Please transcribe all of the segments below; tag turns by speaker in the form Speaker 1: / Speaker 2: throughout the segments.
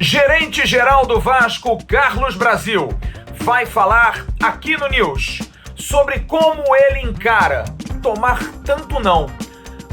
Speaker 1: Gerente-geral do Vasco, Carlos Brasil, vai falar aqui no News sobre como ele encara tomar tanto não.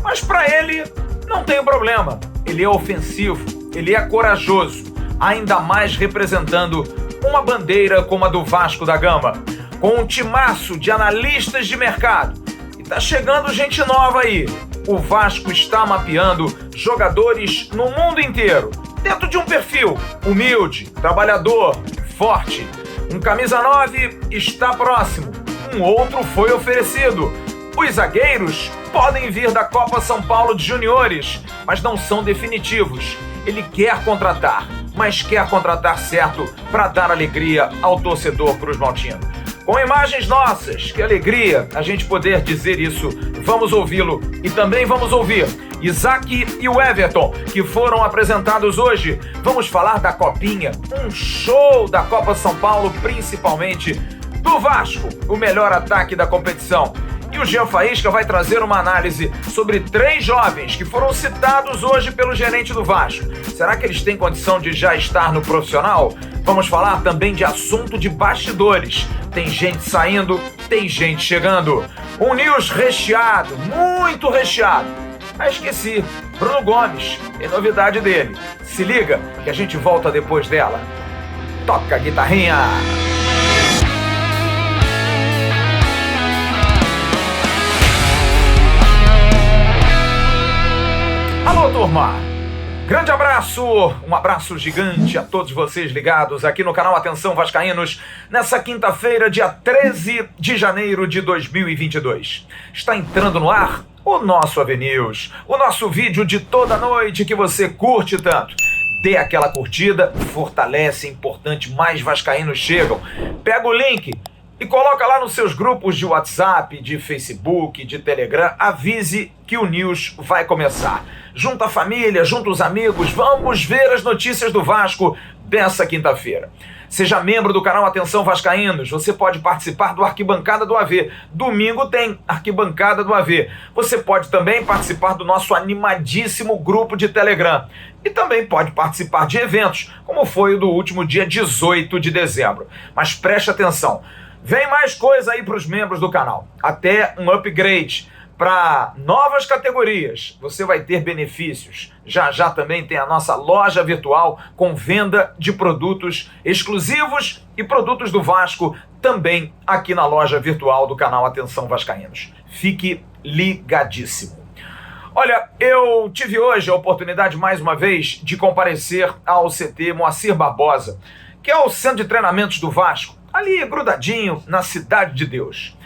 Speaker 1: Mas para ele não tem problema, ele é ofensivo, ele é corajoso, ainda mais representando uma bandeira como a do Vasco da Gama, com um timaço de analistas de mercado. E tá chegando gente nova aí. O Vasco está mapeando jogadores no mundo inteiro, dentro de um perfil humilde, trabalhador, forte. Um camisa 9 está próximo, um outro foi oferecido. Os zagueiros podem vir da Copa São Paulo de Juniores, mas não são definitivos. Ele quer contratar, mas quer contratar certo para dar alegria ao torcedor cruzmaltino. Com imagens nossas, que alegria a gente poder dizer isso. Vamos ouvi-lo e também vamos ouvir Isaac e o Everton, que foram apresentados hoje. Vamos falar da Copinha, um show da Copa São Paulo, principalmente do Vasco, o melhor ataque da competição. E o Jean Faísca vai trazer uma análise sobre 3 jovens que foram citados hoje pelo gerente do Vasco. Será que eles têm condição de já estar no profissional? Vamos falar também de assunto de bastidores. Tem gente saindo, tem gente chegando. Um news recheado, muito recheado. Esqueci, Bruno Gomes, tem novidade dele. Se liga que a gente volta depois dela. Toca a guitarrinha! Alô, turma! Grande abraço, um abraço gigante a todos vocês ligados aqui no canal Atenção Vascaínos, nessa quinta-feira, dia 13 de janeiro de 2022. Está entrando no ar o nosso AVNews, o nosso vídeo de toda noite que você curte tanto. Dê aquela curtida, fortalece, é importante, mais vascaínos chegam. Pega o link e coloca lá nos seus grupos de WhatsApp, de Facebook, de Telegram, avise que o News vai começar. Junta a família, junta os amigos, vamos ver as notícias do Vasco dessa quinta-feira. Seja membro do canal Atenção Vascaínos, você pode participar do Arquibancada do AV. Domingo tem Arquibancada do AV. Você pode também participar do nosso animadíssimo grupo de Telegram. E também pode participar de eventos, como foi o do último dia 18 de dezembro. Mas preste atenção, vem mais coisa aí para os membros do canal. Até um upgrade para novas categorias. Você vai ter benefícios. Já já também tem a nossa loja virtual com venda de produtos exclusivos e produtos do Vasco também aqui na loja virtual do canal Atenção Vascaínos. Fique ligadíssimo. Olha, eu tive hoje a oportunidade mais uma vez de comparecer ao CT Moacir Barbosa, que é o centro de treinamentos do Vasco, ali grudadinho na Cidade de Deus.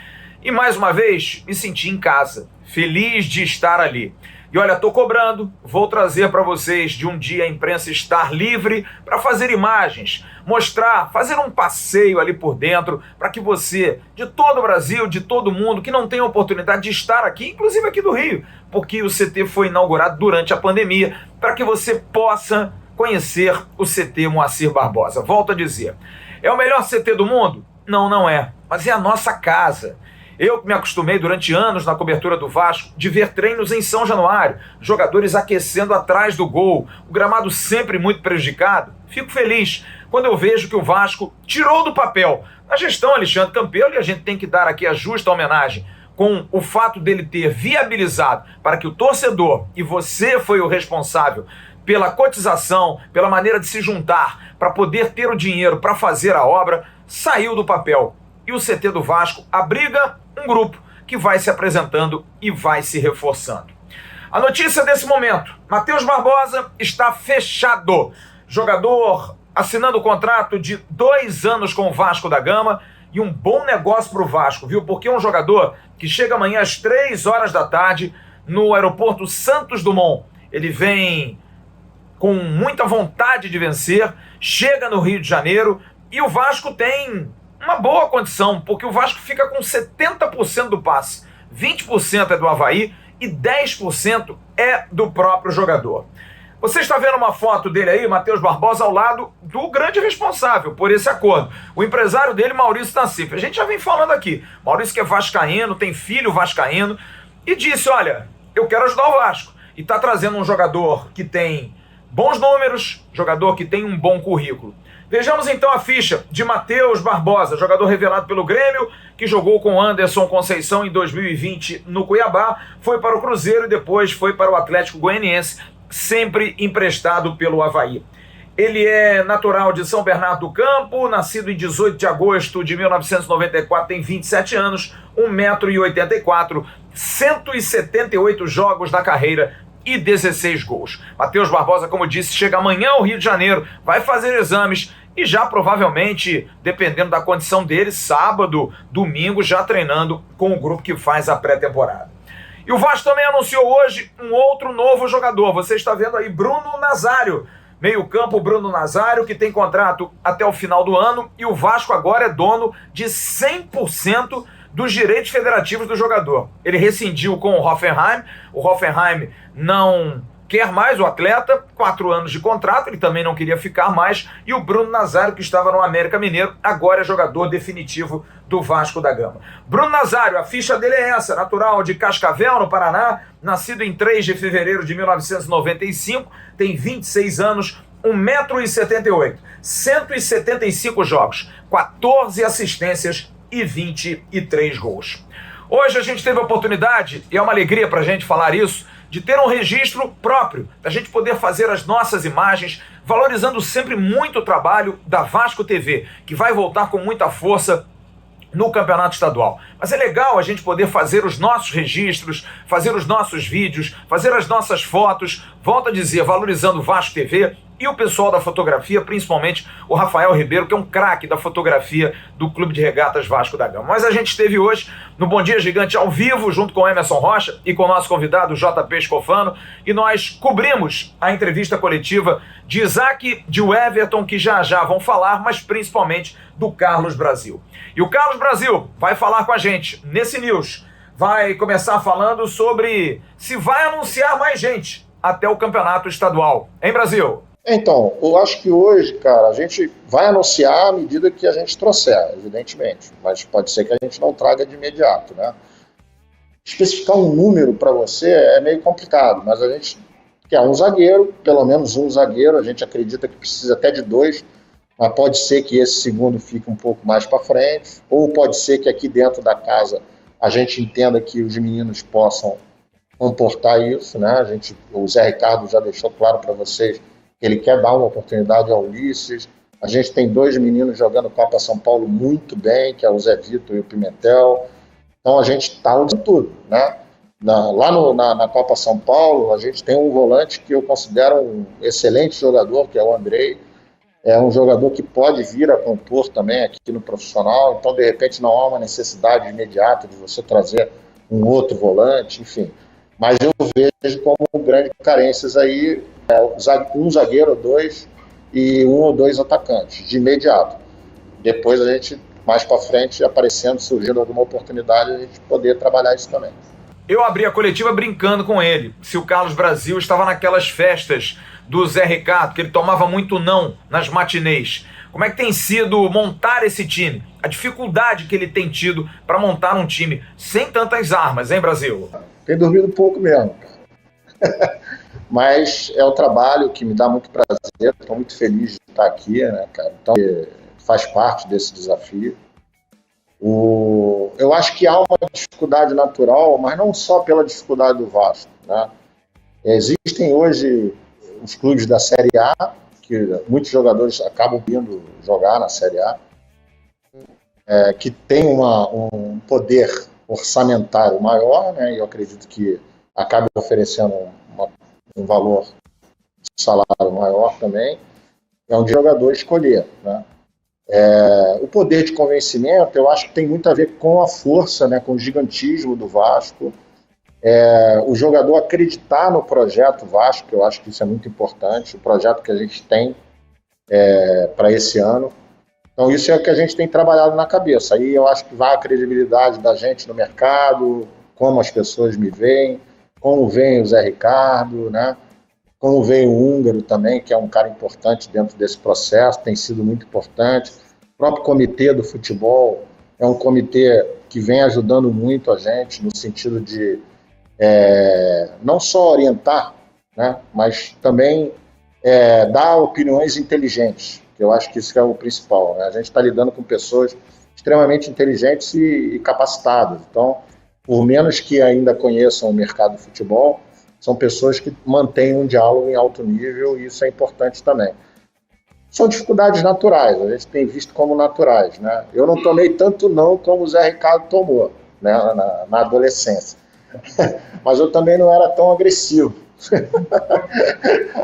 Speaker 1: E mais uma vez me senti em casa, feliz de estar ali. E olha, tô cobrando, vou trazer para vocês de um dia a imprensa estar livre para fazer imagens, mostrar, fazer um passeio ali por dentro, para que você, de todo o Brasil, de todo mundo, que não tem a oportunidade de estar aqui, inclusive aqui do Rio, porque o CT foi inaugurado durante a pandemia, para que você possa conhecer o CT Moacir Barbosa. Volto a dizer, é o melhor CT do mundo? Não, não é, mas é a nossa casa. Eu que me acostumei durante anos na cobertura do Vasco de ver treinos em São Januário, jogadores aquecendo atrás do gol, o gramado sempre muito prejudicado. Fico feliz quando eu vejo que o Vasco tirou do papel a gestão Alexandre Campelo, e a gente tem que dar aqui a justa homenagem com o fato dele ter viabilizado para que o torcedor, e você foi o responsável pela cotização, pela maneira de se juntar, para poder ter o dinheiro para fazer a obra, saiu do papel. E o CT do Vasco abriga um grupo que vai se apresentando e vai se reforçando. A notícia desse momento, Matheus Barbosa está fechado. Jogador assinando o contrato de 2 anos com o Vasco da Gama, e um bom negócio para o Vasco, viu? Porque é um jogador que chega amanhã às 3 horas da tarde no aeroporto Santos Dumont. Ele vem com muita vontade de vencer, chega no Rio de Janeiro e o Vasco tem uma boa condição, porque o Vasco fica com 70% do passe, 20% é do Avaí e 10% é do próprio jogador. Você está vendo uma foto dele aí, Matheus Barbosa, ao lado do grande responsável por esse acordo, o empresário dele, Maurício Nassif. A gente já vem falando aqui, Maurício que é vascaíno, tem filho vascaíno, e disse, olha, eu quero ajudar o Vasco. E está trazendo um jogador que tem Bons números, jogador que tem um bom currículo. Vejamos então a ficha de Matheus Barbosa, jogador revelado pelo Grêmio, que jogou com Anderson Conceição em 2020 no Cuiabá, foi para o Cruzeiro e depois foi para o Atlético Goianiense, sempre emprestado pelo Avaí. Ele é natural de São Bernardo do Campo, nascido em 18 de agosto de 1994, tem 27 anos, 1,84 m, 178 jogos na carreira e 16 gols. Matheus Barbosa, como disse, chega amanhã ao Rio de Janeiro, vai fazer exames e já provavelmente, dependendo da condição dele, sábado, domingo, já treinando com o grupo que faz a pré-temporada. E o Vasco também anunciou hoje um outro novo jogador. Você está vendo aí Bruno Nazário, meio-campo Bruno Nazário, que tem contrato até o final do ano, e o Vasco agora é dono de 100% dos direitos federativos do jogador. Ele rescindiu com o Hoffenheim não quer mais o atleta, 4 anos de contrato, ele também não queria ficar mais, e o Bruno Nazário, que estava no América Mineiro, agora é jogador definitivo do Vasco da Gama. Bruno Nazário, a ficha dele é essa, natural de Cascavel, no Paraná, nascido em 3 de fevereiro de 1995, tem 26 anos, 1,78 m, 175 jogos, 14 assistências e 23 gols. Hoje a gente teve a oportunidade, e é uma alegria para a gente falar isso, de ter um registro próprio, da gente poder fazer as nossas imagens, valorizando sempre muito o trabalho da Vasco TV, que vai voltar com muita força no campeonato estadual. Mas é legal a gente poder fazer os nossos registros, fazer os nossos vídeos, fazer as nossas fotos, volto a dizer, valorizando o Vasco TV e o pessoal da fotografia, principalmente o Rafael Ribeiro, que é um craque da fotografia do Clube de Regatas Vasco da Gama. Mas a gente esteve hoje no Bom Dia Gigante ao vivo, junto com o Emerson Rocha e com o nosso convidado JP Scofano, e nós cobrimos a entrevista coletiva de Isaac, de Everton, que já vão falar, mas principalmente do Carlos Brasil. E o Carlos Brasil vai falar com a gente nesse News. Vai começar falando sobre se vai anunciar mais gente até o campeonato estadual. Hein, Brasil?
Speaker 2: Então, eu acho que hoje, cara, a gente vai anunciar à medida que a gente trouxer, evidentemente. Mas pode ser que a gente não traga de imediato, né? Especificar um número para você é meio complicado, mas a gente quer um zagueiro, pelo menos um zagueiro. A gente acredita que precisa até de 2, mas pode ser que esse segundo fique um pouco mais para frente, ou pode ser que aqui dentro da casa a gente entenda que os meninos possam comportar isso, né? O Zé Ricardo já deixou claro para vocês que ele quer dar uma oportunidade ao Ulisses. A gente tem 2 meninos jogando Copa São Paulo muito bem, que é o Zé Vitor e o Pimentel. Então a gente está usando tudo, né? Na Copa São Paulo, a gente tem um volante que eu considero um excelente jogador, que é o Andrei. É um jogador que pode vir a compor também aqui no profissional. Então, de repente, não há uma necessidade imediata de você trazer um outro volante, enfim. Mas eu vejo como grandes carências aí, um zagueiro ou 2 e 1 ou 2 atacantes, de imediato. Depois a gente, mais para frente, aparecendo, surgindo alguma oportunidade, a gente poder trabalhar isso também.
Speaker 1: Eu abri a coletiva brincando com ele, se o Carlos Brasil estava naquelas festas do Zé Ricardo, que ele tomava muito não nas matinês. Como é que tem sido montar esse time? A dificuldade que ele tem tido para montar um time sem tantas armas, hein, Brasil?
Speaker 2: Tem dormido pouco mesmo, cara. Mas é um trabalho que me dá muito prazer, estou muito feliz de estar aqui, né, cara? Então, faz parte desse desafio. Eu acho que há uma dificuldade natural, mas não só pela dificuldade do Vasco, né? Existem hoje os clubes da Série A, que muitos jogadores acabam vindo jogar na Série A, que tem um poder orçamentário maior, né? E eu acredito que acaba oferecendo um valor de salário maior também, é onde o jogador escolher, né? O poder de convencimento, eu acho que tem muito a ver com a força, né, com o gigantismo do Vasco, o jogador acreditar no projeto Vasco, que eu acho que isso é muito importante, o projeto que a gente tem para esse ano. Então isso é o que a gente tem trabalhado na cabeça. Aí eu acho que vai a credibilidade da gente no mercado, como as pessoas me veem, como vem o Zé Ricardo, né? Como vem o Húngaro também, que é um cara importante dentro desse processo, tem sido muito importante. O próprio comitê do futebol é um comitê que vem ajudando muito a gente no sentido de não só orientar, né, mas também dar opiniões inteligentes, que eu acho que isso é o principal, né? A gente está lidando com pessoas extremamente inteligentes e capacitadas. Então, por menos que ainda conheçam o mercado de futebol, são pessoas que mantêm um diálogo em alto nível e isso é importante também. São dificuldades naturais, a gente tem visto como naturais, né? Eu não tomei tanto não como o Zé Ricardo tomou, né, na adolescência. Mas eu também não era tão agressivo.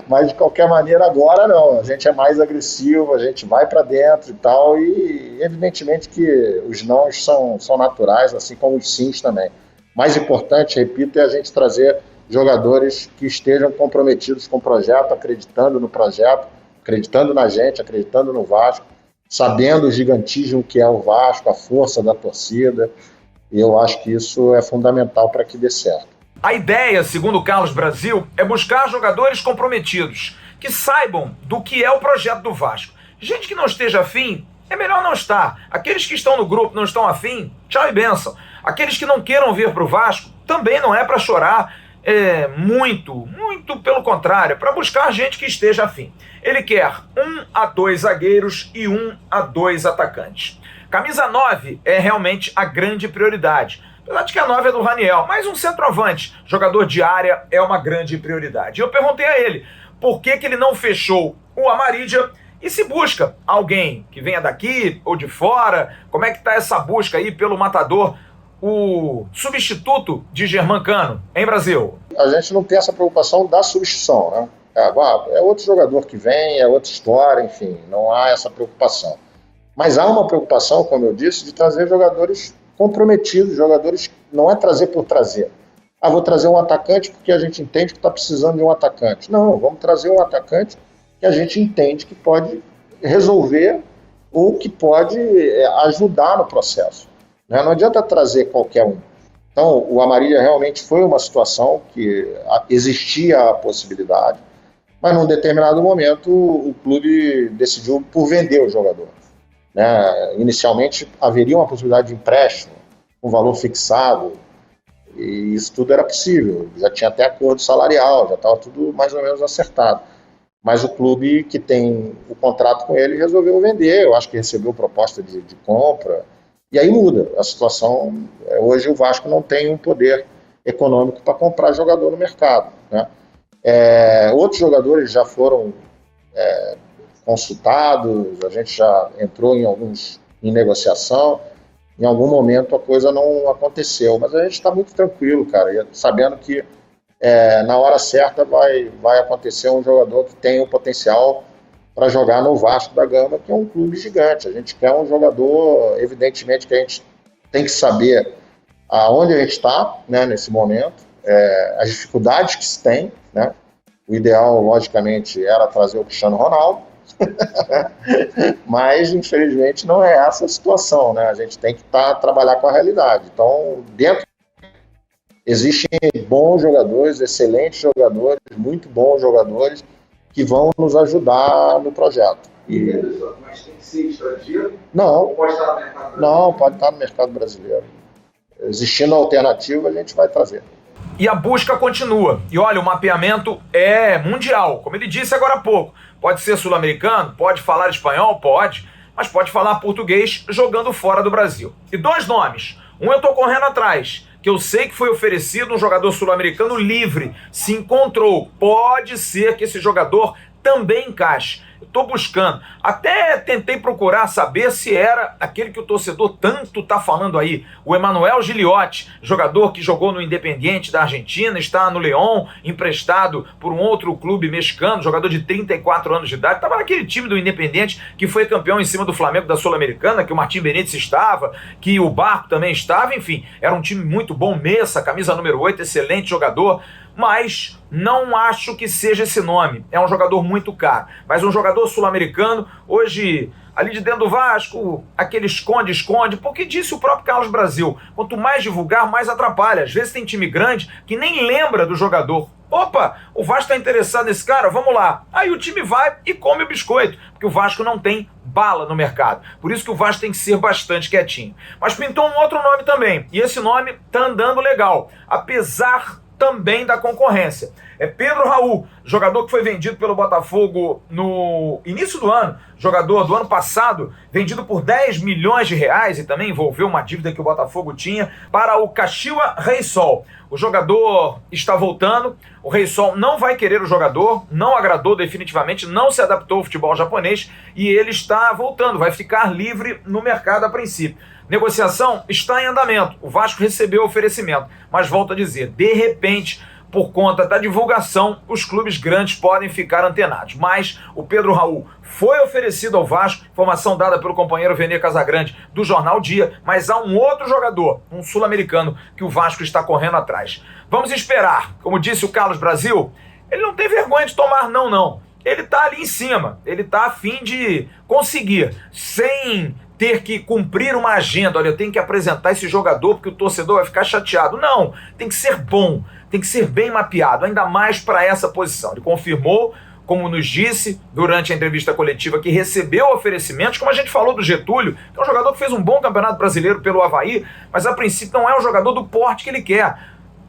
Speaker 2: Mas de qualquer maneira agora não, a gente é mais agressivo, a gente vai para dentro e tal, e evidentemente que os nãos são naturais, assim como os sims também. Mais importante, repito, é a gente trazer jogadores que estejam comprometidos com o projeto, acreditando no projeto, acreditando na gente, acreditando no Vasco, sabendo o gigantismo que é o Vasco, a força da torcida, e eu acho que isso é fundamental para que dê certo.
Speaker 1: A ideia, segundo o Carlos Brasil, é buscar jogadores comprometidos, que saibam do que é o projeto do Vasco. Gente que não esteja afim, é melhor não estar. Aqueles que estão no grupo não estão afim, tchau e bênção. Aqueles que não queiram vir para o Vasco, também não é para chorar, muito pelo contrário, é para buscar gente que esteja afim. Ele quer 1 a 2 zagueiros e 1 a 2 atacantes. Camisa 9 é realmente a grande prioridade. Apesar de que a 9 é do Raniel, mas um centroavante, jogador de área, é uma grande prioridade. Eu perguntei a ele por que ele não fechou o Amarília e se busca alguém que venha daqui ou de fora. Como é que está essa busca aí pelo matador, o substituto de Germancano, em Brasil?
Speaker 2: A gente não tem essa preocupação da substituição, né? É outro jogador que vem, é outra história, enfim, não há essa preocupação. Mas há uma preocupação, como eu disse, de trazer jogadores comprometidos, jogadores, não é trazer por trazer. Vou trazer um atacante porque a gente entende que está precisando de um atacante. Não, vamos trazer um atacante que a gente entende que pode resolver ou que pode ajudar no processo. Né? Não adianta trazer qualquer um. Então, o Amarília realmente foi uma situação que existia a possibilidade, mas num determinado momento o clube decidiu por vender o jogador. Né? Inicialmente haveria uma possibilidade de empréstimo, um valor fixado, e isso tudo era possível, já tinha até acordo salarial, já estava tudo mais ou menos acertado. Mas o clube que tem o contrato com ele resolveu vender, eu acho que recebeu proposta de compra, e aí muda a situação. Hoje o Vasco não tem um poder econômico para comprar jogador no mercado. Né? Outros jogadores já foram consultados, a gente já entrou em negociação, em algum momento a coisa não aconteceu, mas a gente está muito tranquilo, cara, sabendo que na hora certa vai acontecer um jogador que tem o potencial para jogar no Vasco da Gama, que é um clube gigante. A gente quer um jogador, evidentemente que a gente tem que saber aonde a gente está, né, nesse momento, as dificuldades que se tem, né? O ideal, logicamente, era trazer o Cristiano Ronaldo, mas infelizmente não é essa a situação, né? A gente tem que trabalhar com a realidade. Então, dentro existem bons jogadores, excelentes jogadores, muito bons jogadores que vão nos ajudar no projeto.
Speaker 3: Mas tem que ser estrangeiro?
Speaker 2: Não.
Speaker 3: Ou pode estar no mercado brasileiro?
Speaker 2: Não, pode estar no mercado brasileiro. Existindo alternativa, a gente vai trazer.
Speaker 1: E a busca continua. E olha, o mapeamento é mundial, como ele disse agora há pouco. Pode ser sul-americano, pode falar espanhol, pode, mas pode falar português jogando fora do Brasil. E 2 nomes. Um eu tô correndo atrás, que eu sei que foi oferecido um jogador sul-americano livre, se encontrou. Pode ser que esse jogador também encaixe. Eu estou buscando. Até tentei procurar saber se era aquele que o torcedor tanto está falando aí. O Emanuel Gigliotti, jogador que jogou no Independiente da Argentina, está no León, emprestado por um outro clube mexicano, jogador de 34 anos de idade. Estava naquele time do Independiente que foi campeão em cima do Flamengo da Sul-Americana, que o Martim Benítez estava, que o Barco também estava. Enfim, era um time muito bom. Messa, camisa número 8, excelente jogador. Mas não acho que seja esse nome. É um jogador muito caro. Mas um jogador sul-americano, hoje, ali de dentro do Vasco, aquele esconde, porque disse o próprio Carlos Brasil, quanto mais divulgar, mais atrapalha. Às vezes tem time grande que nem lembra do jogador. Opa, o Vasco está interessado nesse cara, vamos lá. Aí o time vai e come o biscoito, porque o Vasco não tem bala no mercado. Por isso que o Vasco tem que ser bastante quietinho. Mas pintou um outro nome também, e esse nome tá andando legal, apesar também da concorrência. é Pedro Raul, jogador que foi vendido pelo Botafogo no início do ano, jogador do ano passado, vendido por 10 milhões de reais e também envolveu uma dívida que o Botafogo tinha para o Kashiwa Reysol. O jogador está voltando, o Reysol não vai querer o jogador, não agradou definitivamente, não se adaptou ao futebol japonês e ele está voltando, vai ficar livre no mercado a princípio. Negociação está em andamento, o Vasco recebeu o oferecimento, mas volto a dizer, de repente, por conta da divulgação, os clubes grandes podem ficar antenados. Mas o Pedro Raul foi oferecido ao Vasco, informação dada pelo companheiro Vene Casagrande do Jornal Dia, mas há um outro jogador, um sul-americano, que o Vasco está correndo atrás. Vamos esperar. Como disse o Carlos Brasil, ele não tem vergonha de tomar não. Ele está ali em cima, ele está a fim de conseguir, sem ter que cumprir uma agenda. Olha, eu tenho que apresentar esse jogador porque o torcedor vai ficar chateado. Não, tem que ser bom, tem que ser bem mapeado, ainda mais para essa posição. Ele confirmou, como nos disse durante a entrevista coletiva, que recebeu oferecimentos, como a gente falou do Getúlio, que é um jogador que fez um bom campeonato brasileiro pelo Avaí, mas a princípio não é um jogador do porte que ele quer,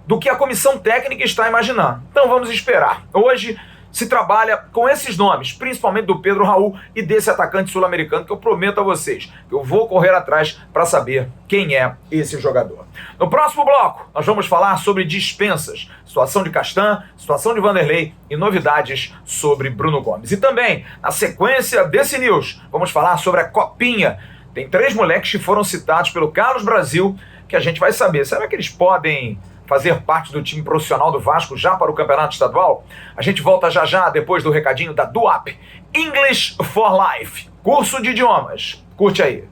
Speaker 1: do que a comissão técnica está imaginando. Então vamos esperar. Hoje se trabalha com esses nomes, principalmente do Pedro Raul e desse atacante sul-americano, que eu prometo a vocês que eu vou correr atrás para saber quem é esse jogador. No próximo bloco, nós vamos falar sobre dispensas, situação de Castan, situação de Vanderlei e novidades sobre Bruno Gomes. E também, na sequência desse news, vamos falar sobre a Copinha. Tem 3 moleques que foram citados pelo Carlos Brasil, que a gente vai saber, será que eles podem fazer parte do time profissional do Vasco já para o Campeonato Estadual? A gente volta já depois do recadinho da DUAP, English for Life, curso de idiomas. Curte aí.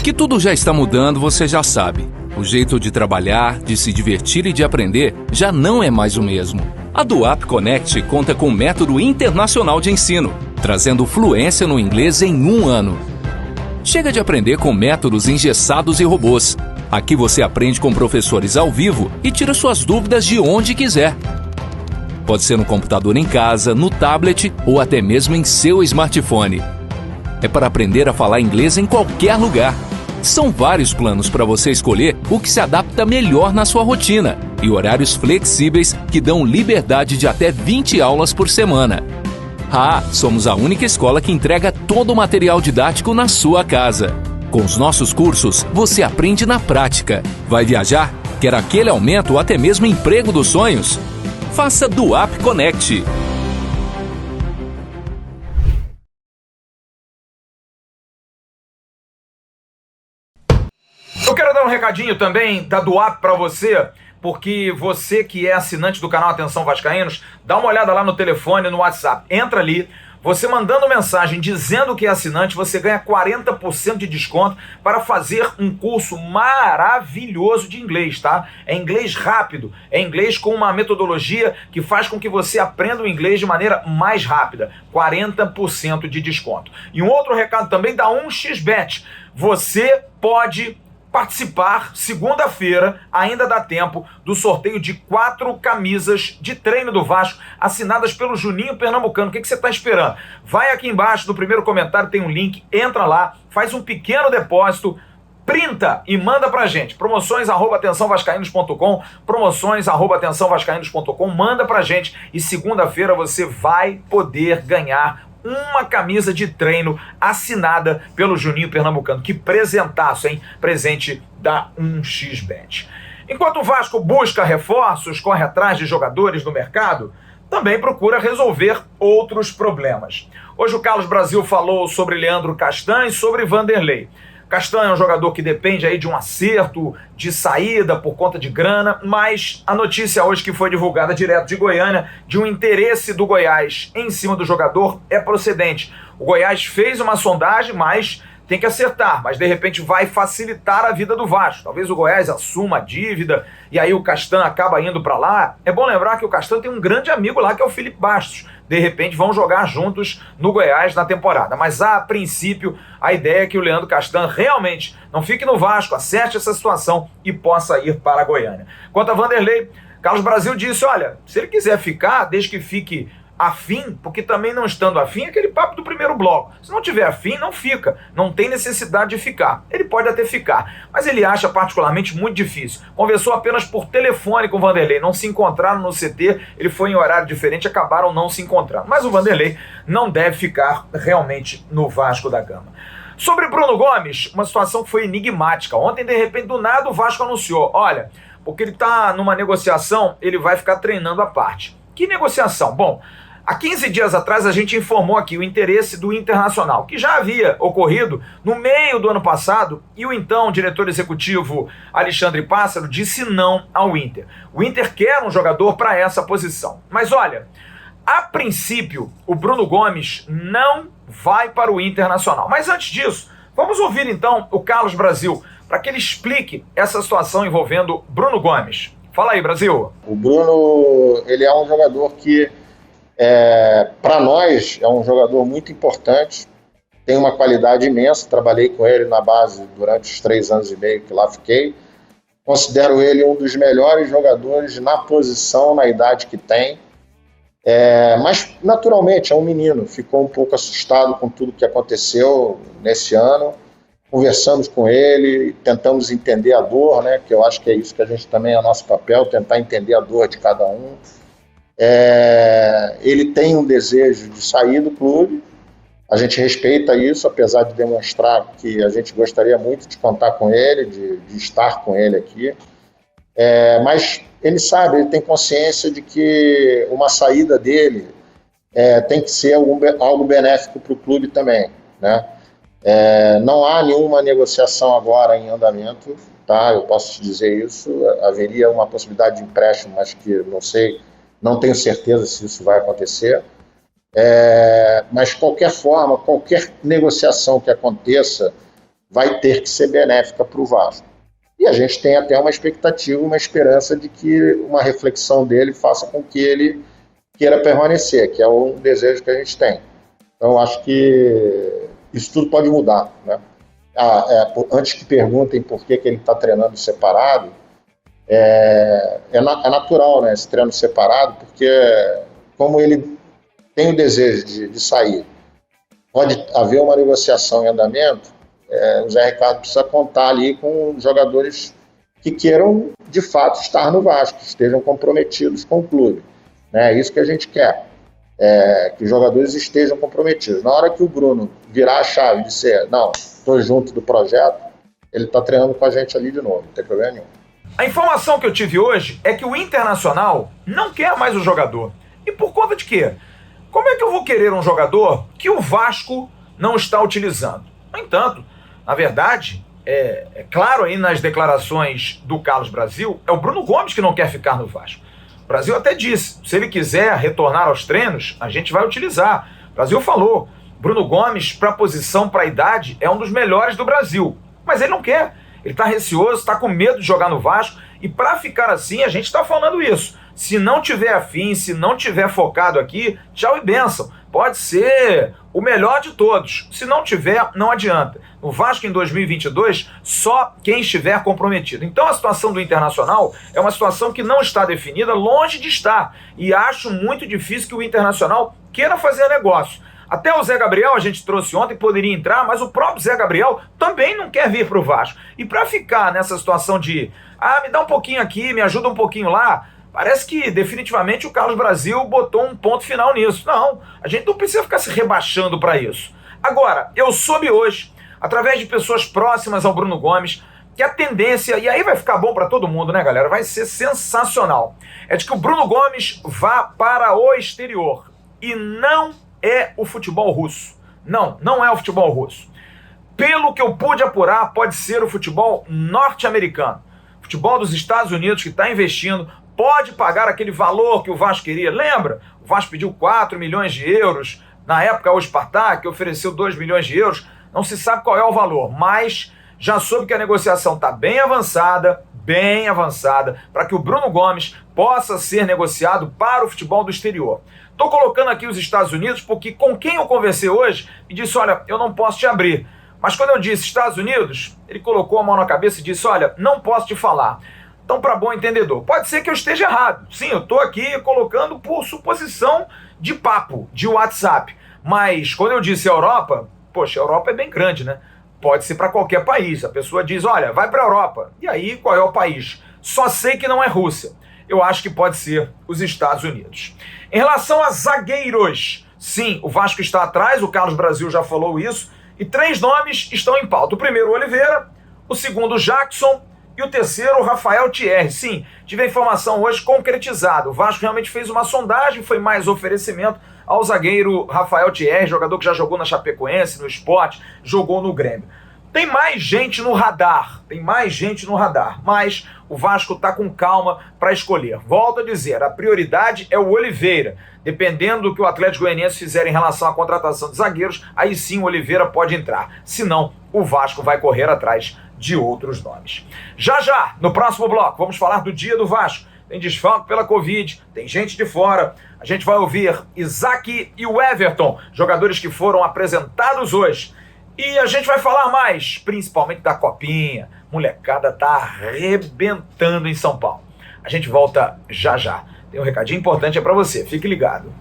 Speaker 4: Que tudo já está mudando, você já sabe. O jeito de trabalhar, de se divertir e de aprender já não é mais o mesmo. A DUAP Connect conta com um método internacional de ensino, trazendo fluência no inglês em 1 ano. Chega de aprender com métodos engessados e robôs. Aqui você aprende com professores ao vivo e tira suas dúvidas de onde quiser. Pode ser no computador em casa, no tablet ou até mesmo em seu smartphone. É para aprender a falar inglês em qualquer lugar. São vários planos para você escolher o que se adapta melhor na sua rotina e horários flexíveis que dão liberdade de até 20 aulas por semana. Somos a única escola que entrega todo o material didático na sua casa. Com os nossos cursos, você aprende na prática. Vai viajar? Quer aquele aumento ou até mesmo emprego dos sonhos? Faça DUAP Connect.
Speaker 1: Eu quero dar um recadinho também da DUAP para você, porque você que é assinante do canal Atenção Vascaínos, dá uma olhada lá no telefone, no WhatsApp. Entra ali. Você mandando mensagem dizendo que é assinante, você ganha 40% de desconto para fazer um curso maravilhoso de inglês, tá? É inglês rápido, é inglês com uma metodologia que faz com que você aprenda o inglês de maneira mais rápida. 40% de desconto. E um outro recado também da 1xBet. Você pode participar, segunda-feira, ainda dá tempo, do sorteio de 4 camisas de treino do Vasco, assinadas pelo Juninho Pernambucano. O que você está esperando? Vai aqui embaixo, no primeiro comentário tem um link, entra lá, faz um pequeno depósito, printa e manda pra gente. Promoções@atençãovascaínos.com, promoções@atençãovascaínos.com, manda pra gente e segunda-feira você vai poder ganhar uma camisa de treino assinada pelo Juninho Pernambucano. Que presentaço, hein? Presente da 1xBet. Enquanto o Vasco busca reforços, corre atrás de jogadores no mercado, também procura resolver outros problemas. Hoje o Carlos Brasil falou sobre Leandro Castan e sobre Vanderlei. Castan é um jogador que depende aí de um acerto, de saída por conta de grana, mas a notícia hoje que foi divulgada direto de Goiânia, de um interesse do Goiás em cima do jogador, é procedente. O Goiás fez uma sondagem, mas tem que acertar, mas de repente vai facilitar a vida do Vasco. Talvez o Goiás assuma a dívida e aí o Castan acaba indo para lá. É bom lembrar que o Castan tem um grande amigo lá que é o Felipe Bastos. De repente vão jogar juntos no Goiás na temporada. Mas a princípio a ideia é que o Leandro Castan realmente não fique no Vasco, acerte essa situação e possa ir para a Goiânia. Quanto a Vanderlei, Carlos Brasil disse, olha, se ele quiser ficar, desde que fique afim, porque também não estando afim é aquele papo do primeiro bloco. Se não tiver afim, não fica. Não tem necessidade de ficar. Ele pode até ficar, mas ele acha particularmente muito difícil. Conversou apenas por telefone com o Vanderlei, não se encontraram no CT, ele foi em horário diferente, acabaram não se encontrando. Mas o Vanderlei não deve ficar realmente no Vasco da Gama. Sobre Bruno Gomes, uma situação que foi enigmática. Ontem, de repente, do nada, o Vasco anunciou, olha, porque ele está numa negociação, ele vai ficar treinando à parte. Que negociação? Bom, há 15 dias atrás a gente informou aqui o interesse do Internacional, que já havia ocorrido no meio do ano passado, e o então diretor executivo Alexandre Pássaro disse não ao Inter. O Inter quer um jogador para essa posição. Mas olha, a princípio o Bruno Gomes não vai para o Internacional. Mas antes disso, vamos ouvir então o Carlos Brasil, para que ele explique essa situação envolvendo Bruno Gomes. Fala aí, Brasil.
Speaker 2: O Bruno, ele é um jogador que, para nós, é um jogador muito importante, tem uma qualidade imensa, trabalhei com ele na base durante os 3 anos e meio que lá fiquei, considero ele um dos melhores jogadores na posição, na idade que tem, mas naturalmente é um menino, ficou um pouco assustado com tudo que aconteceu nesse ano. Conversamos com ele, tentamos entender a dor, né? Que eu acho que é isso que a gente também é nosso papel, tentar entender a dor de cada um. Ele tem um desejo de sair do clube, a gente respeita isso, apesar de demonstrar que a gente gostaria muito de contar com ele, de estar com ele aqui. Mas ele sabe, ele tem consciência de que uma saída dele tem que ser algo benéfico para o clube também, né? Não há nenhuma negociação agora em andamento, tá? Eu posso te dizer isso. Haveria uma possibilidade de empréstimo, mas que não sei, não tenho certeza se isso vai acontecer. Mas de qualquer forma, qualquer negociação que aconteça vai ter que ser benéfica para o Vasco. E a gente tem até uma expectativa, uma esperança de que uma reflexão dele faça com que ele queira permanecer, que é um desejo que a gente tem. Então, eu acho que isso tudo pode mudar, né? Antes que perguntem por que ele está treinando separado, é natural, né, esse treino separado, porque como ele tem o desejo de sair, pode haver uma negociação em andamento, o Zé Ricardo precisa contar ali com jogadores que queiram, de fato, estar no Vasco, que estejam comprometidos com o clube, né? É isso que a gente quer. Que os jogadores estejam comprometidos. Na hora que o Bruno virar a chave e disser, não, estou junto do projeto, ele está treinando com a gente ali de novo, não tem problema nenhum.
Speaker 1: A informação que eu tive hoje é que o Internacional não quer mais o jogador. E por conta de quê? Como é que eu vou querer um jogador que o Vasco não está utilizando? No entanto, na verdade, é claro aí nas declarações do Carlos Brasil, é o Bruno Gomes que não quer ficar no Vasco. O Brasil até disse, se ele quiser retornar aos treinos, a gente vai utilizar. O Brasil falou, Bruno Gomes, para a posição, para a idade, é um dos melhores do Brasil. Mas ele não quer, ele está receoso, está com medo de jogar no Vasco, e para ficar assim, a gente está falando isso. Se não tiver afim, se não tiver focado aqui, tchau e bênção. Pode ser o melhor de todos. Se não tiver, não adianta. No Vasco em 2022, só quem estiver comprometido. Então a situação do Internacional é uma situação que não está definida, longe de estar. E acho muito difícil que o Internacional queira fazer negócio. Até o Zé Gabriel a gente trouxe ontem, poderia entrar, mas o próprio Zé Gabriel também não quer vir para o Vasco. E para ficar nessa situação de, me dá um pouquinho aqui, me ajuda um pouquinho lá, parece que definitivamente o Carlos Brasil botou um ponto final nisso. Não, a gente não precisa ficar se rebaixando para isso. Agora, eu soube hoje, através de pessoas próximas ao Bruno Gomes, que a tendência, e aí vai ficar bom para todo mundo, né, galera? Vai ser sensacional. É de que o Bruno Gomes vá para o exterior. E não é o futebol russo. Não é o futebol russo. Pelo que eu pude apurar, pode ser o futebol norte-americano. Futebol dos Estados Unidos que está investindo, pode pagar aquele valor que o Vasco queria. Lembra? O Vasco pediu 4 milhões de euros. Na época, o Spartak ofereceu 2 milhões de euros. Não se sabe qual é o valor, mas já soube que a negociação está bem avançada, para que o Bruno Gomes possa ser negociado para o futebol do exterior. Estou colocando aqui os Estados Unidos porque com quem eu conversei hoje me disse, olha, eu não posso te abrir. Mas quando eu disse Estados Unidos, ele colocou a mão na cabeça e disse, olha, não posso te falar. Então, para bom entendedor, pode ser que eu esteja errado. Sim, eu estou aqui colocando por suposição de papo, de WhatsApp. Mas quando eu disse Europa, poxa, a Europa é bem grande, né? Pode ser para qualquer país. A pessoa diz, olha, vai para a Europa. E aí, qual é o país? Só sei que não é Rússia. Eu acho que pode ser os Estados Unidos. Em relação a zagueiros, sim, o Vasco está atrás, o Carlos Brasil já falou isso, e 3 nomes estão em pauta. O primeiro, Oliveira, o segundo, Jackson, e o terceiro, Rafael Thierry. Sim, tive a informação hoje concretizada. O Vasco realmente fez uma sondagem, foi mais oferecimento ao zagueiro Rafael Thierry, jogador que já jogou na Chapecoense, no Sport, jogou no Grêmio. Tem mais gente no radar, mas o Vasco está com calma para escolher. Volto a dizer, a prioridade é o Oliveira. Dependendo do que o Atlético Goianiense fizer em relação à contratação de zagueiros, aí sim o Oliveira pode entrar. Senão, o Vasco vai correr atrás de outros nomes. Já, no próximo bloco, vamos falar do dia do Vasco. Tem desfalque pela Covid, tem gente de fora. A gente vai ouvir Isaac e o Everton, jogadores que foram apresentados hoje. E a gente vai falar mais, principalmente da Copinha. Molecada tá arrebentando em São Paulo. A gente volta já. Tem um recadinho importante para você, fique ligado.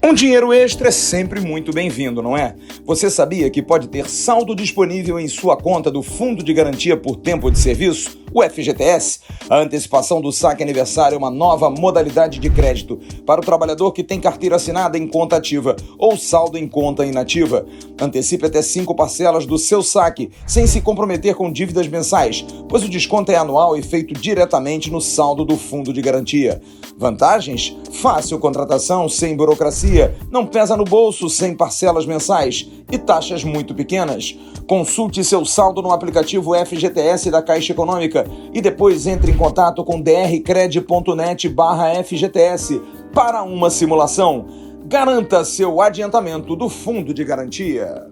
Speaker 5: Um dinheiro extra é sempre muito bem-vindo, não é? Você sabia que pode ter saldo disponível em sua conta do Fundo de Garantia por Tempo de Serviço, o FGTS? A antecipação do saque aniversário é uma nova modalidade de crédito para o trabalhador que tem carteira assinada em conta ativa ou saldo em conta inativa. Antecipe até 5 parcelas do seu saque, sem se comprometer com dívidas mensais, pois o desconto é anual e feito diretamente no saldo do Fundo de Garantia. Vantagens? Fácil contratação, sem burocracia, não pesa no bolso, sem parcelas mensais e taxas muito pequenas. Consulte seu saldo no aplicativo FGTS da Caixa Econômica e depois entre em contato com drcred.net/FGTS para uma simulação. Garanta seu adiantamento do Fundo de Garantia.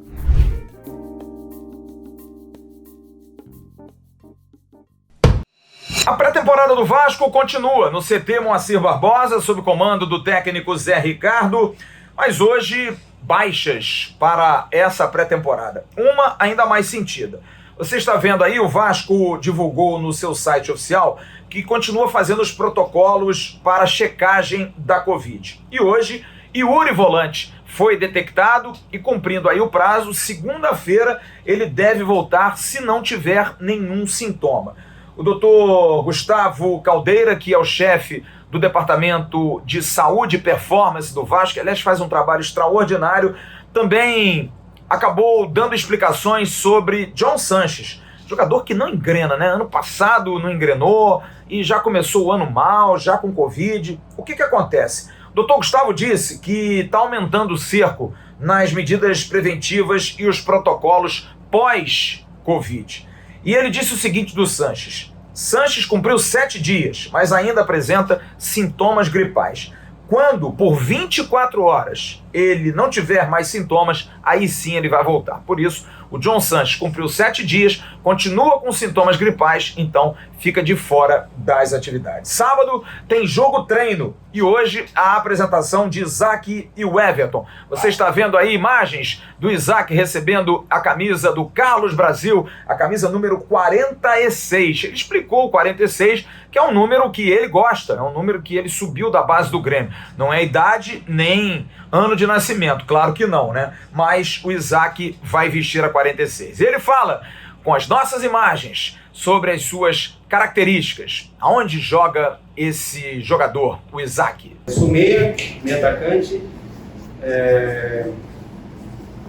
Speaker 1: A pré-temporada do Vasco continua no CT Moacir Barbosa, sob comando do técnico Zé Ricardo, mas hoje baixas para essa pré-temporada. Uma ainda mais sentida. Você está vendo aí, o Vasco divulgou no seu site oficial que continua fazendo os protocolos para checagem da Covid. E hoje, Yuri Volante foi detectado e, cumprindo aí o prazo, segunda-feira ele deve voltar se não tiver nenhum sintoma. O doutor Gustavo Caldeira, que é o chefe do Departamento de Saúde e Performance do Vasco, que aliás faz um trabalho extraordinário, também acabou dando explicações sobre John Sanches, jogador que não engrena, né? Ano passado não engrenou e já começou o ano mal, já com Covid. O que acontece? O doutor Gustavo disse que está aumentando o cerco nas medidas preventivas e os protocolos pós-Covid. E ele disse o seguinte do Sanches: Sanches cumpriu 7 dias, mas ainda apresenta sintomas gripais. Quando, por 24 horas, ele não tiver mais sintomas, aí sim ele vai voltar. Por isso, o John Sanches cumpriu 7 dias, continua com sintomas gripais, então fica de fora das atividades. Sábado tem jogo treino e hoje a apresentação de Isaac e o Everton. Você está vendo aí imagens do Isaac recebendo a camisa do Carlos Brasil, a camisa número 46. Ele explicou o 46, que é um número que ele gosta, é um número que ele subiu da base do Grêmio. Não é idade nem ano de nascimento, claro que não, né? Mas o Isaac vai vestir a 46. Ele fala com as nossas imagens sobre as suas características. Aonde joga esse jogador, o Isaac?
Speaker 6: Sou meio atacante.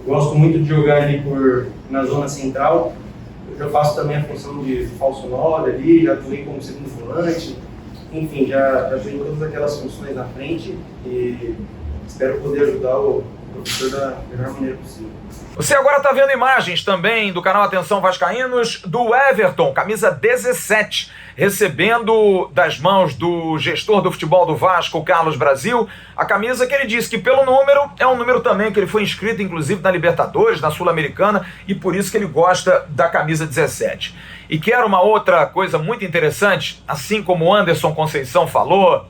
Speaker 6: Gosto muito de jogar ali na zona central. Eu já faço também a função de falso 9 ali, já atuei como segundo volante. Enfim, já tenho todas aquelas funções na frente e espero poder ajudar o professor da melhor maneira possível.
Speaker 1: Você agora está vendo imagens também do canal Atenção Vascaínos do Everton, camisa 17, recebendo das mãos do gestor do futebol do Vasco, Carlos Brasil, a camisa que ele disse que pelo número, é um número também que ele foi inscrito inclusive na Libertadores, na Sul-Americana, e por isso que ele gosta da camisa 17. E quero uma outra coisa muito interessante, assim como o Anderson Conceição falou,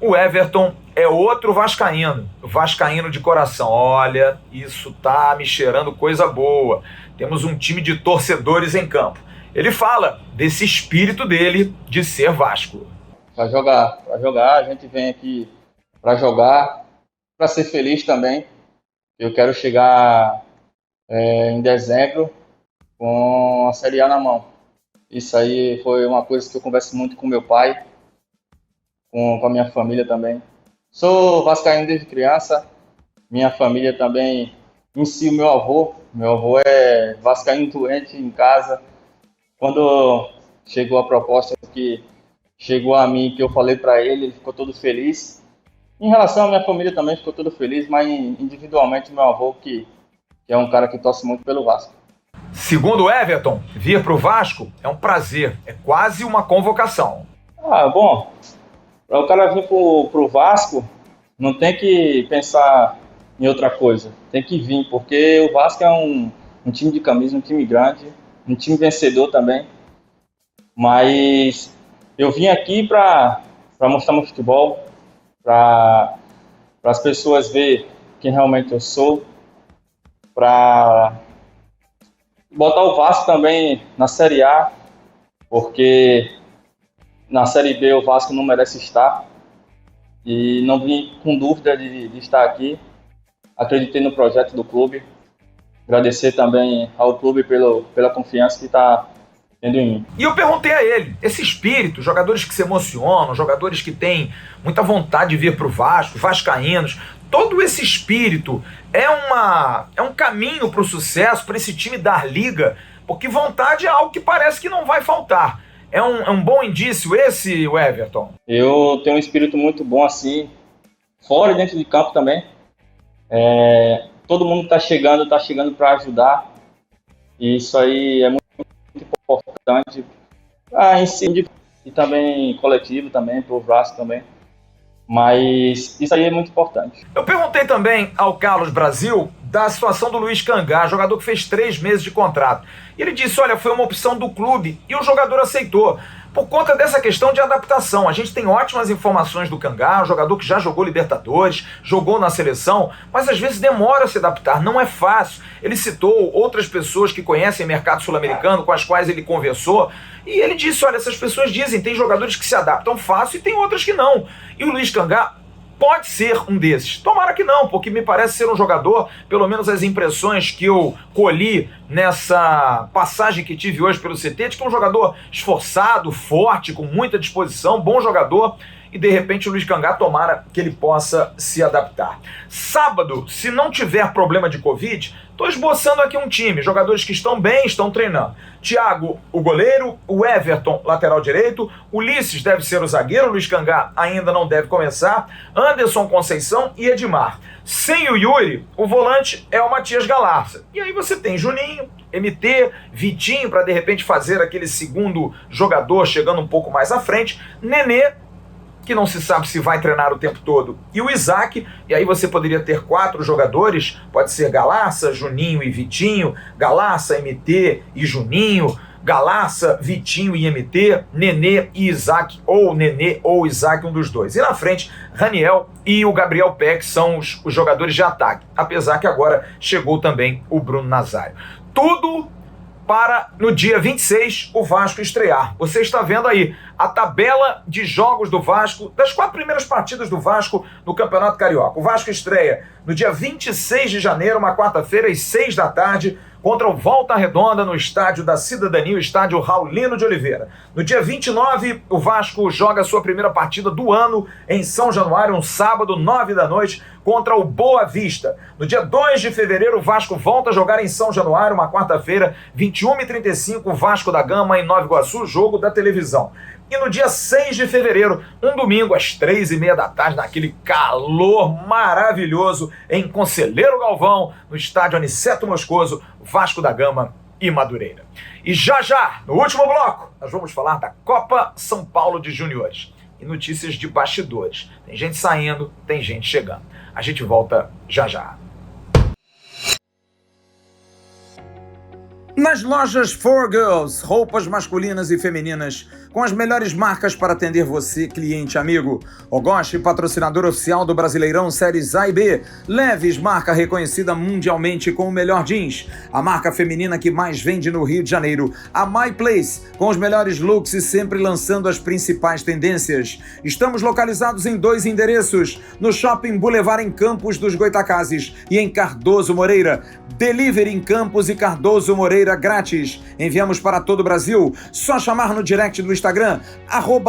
Speaker 1: o Everton é outro vascaíno de coração. Olha, isso tá me cheirando coisa boa. Temos um time de torcedores em campo. Ele fala desse espírito dele de ser Vasco.
Speaker 7: Vai jogar, a gente vem aqui para jogar, para ser feliz também. Eu quero chegar em dezembro com a Série A na mão. Isso aí foi uma coisa que eu converso muito com meu pai, com a minha família também. Sou vascaíno desde criança, minha família também, em si o meu avô é vascaíno doente em casa. Quando chegou a proposta que chegou a mim, que eu falei para ele ficou todo feliz. Em relação à minha família também ficou todo feliz, mas individualmente meu avô, que é um cara que torce muito pelo Vasco.
Speaker 1: Segundo o Everton, vir para o Vasco é um prazer, é quase uma convocação.
Speaker 7: Bom, para o cara vir pro Vasco, não tem que pensar em outra coisa, tem que vir, porque o Vasco é um time de camisa, um time grande, um time vencedor também. Mas eu vim aqui para mostrar meu futebol, para as pessoas verem quem realmente eu sou, para botar o Vasco também na Série A, porque na Série B o Vasco não merece estar, e não vim com dúvida de estar aqui. Acreditei no projeto do clube, agradecer também ao clube pela confiança que está tendo em mim.
Speaker 1: E eu perguntei a ele, esse espírito, jogadores que se emocionam, jogadores que têm muita vontade de vir para o Vasco, vascaínos, todo esse espírito é um caminho para o sucesso, para esse time dar liga, porque vontade é algo que parece que não vai faltar. É um bom indício esse, o Everton?
Speaker 7: Eu tenho um espírito muito bom assim, fora e dentro de campo também. Todo mundo está chegando para ajudar, e isso aí é muito importante em si, e também coletivo também, para o Vasco também. Mas isso aí é muito importante.
Speaker 1: Eu perguntei também ao Carlos Brasil da situação do Luiz Cangá, jogador que fez 3 meses de contrato. E ele disse, olha, foi uma opção do clube e o jogador aceitou, por conta dessa questão de adaptação. A gente tem ótimas informações do Cangá, um jogador que já jogou Libertadores, jogou na seleção, mas às vezes demora a se adaptar, não é fácil. Ele citou outras pessoas que conhecem o mercado sul-americano, com as quais ele conversou, e ele disse, olha, essas pessoas dizem, tem jogadores que se adaptam fácil e tem outras que não. E o Luiz Cangá pode ser um desses. Tomara que não, porque me parece ser um jogador, pelo menos as impressões que eu colhi nessa passagem que tive hoje pelo CT, de que é um jogador esforçado, forte, com muita disposição, bom jogador, e de repente o Luiz Cangá, tomara que ele possa se adaptar. Sábado, se não tiver problema de Covid, estou esboçando aqui um time, jogadores que estão bem, estão treinando. Thiago, o goleiro, o Everton, lateral direito, Ulisses deve ser o zagueiro, o Luiz Cangá ainda não deve começar, Anderson Conceição e Edmar. Sem o Yuri, o volante é o Matias Galarza. E aí você tem Juninho, MT, Vitinho, para de repente fazer aquele segundo jogador chegando um pouco mais à frente, Nenê, que não se sabe se vai treinar o tempo todo, e o Isaac, e aí você poderia ter 4 jogadores, pode ser Galarça, Juninho e Vitinho, Galarça, MT e Juninho, Galarça, Vitinho e MT, Nenê e Isaac, ou Nenê ou Isaac, um dos dois. E na frente, Raniel e o Gabriel Peck são os jogadores de ataque, apesar que agora chegou também o Bruno Nazário. Tudo para no dia 26 o Vasco estrear. Você está vendo aí a tabela de jogos do Vasco, das 4 primeiras partidas do Vasco no Campeonato Carioca. O Vasco estreia no dia 26 de janeiro, uma quarta-feira, às 6 da tarde, contra o Volta Redonda no Estádio da Cidadania, o Estádio Raulino de Oliveira. No dia 29, o Vasco joga a sua primeira partida do ano em São Januário, um sábado, 9 da noite, contra o Boa Vista. No dia 2 de fevereiro, o Vasco volta a jogar em São Januário, uma quarta-feira, 21h35, o Vasco da Gama em Nova Iguaçu, jogo da televisão. E no dia 6 de fevereiro, um domingo, às 3h30 da tarde, naquele calor maravilhoso, em Conselheiro Galvão, no estádio Aniceto Moscoso, Vasco da Gama e Madureira. E já, no último bloco, nós vamos falar da Copa São Paulo de Juniores. E notícias de bastidores. Tem gente saindo, tem gente chegando. A gente volta já.
Speaker 5: Nas lojas 4Girls, roupas masculinas e femininas, com as melhores marcas para atender você, cliente amigo. Ogoshi, patrocinador oficial do Brasileirão Séries A e B. Levi's, marca reconhecida mundialmente com o melhor jeans. A marca feminina que mais vende no Rio de Janeiro. A My Place, com os melhores looks e sempre lançando as principais tendências. Estamos localizados em 2 endereços, no Shopping Boulevard em Campos dos Goitacazes e em Cardoso Moreira. Delivery em Campos e Cardoso Moreira grátis. Enviamos para todo o Brasil. Só chamar no direct do Instagram,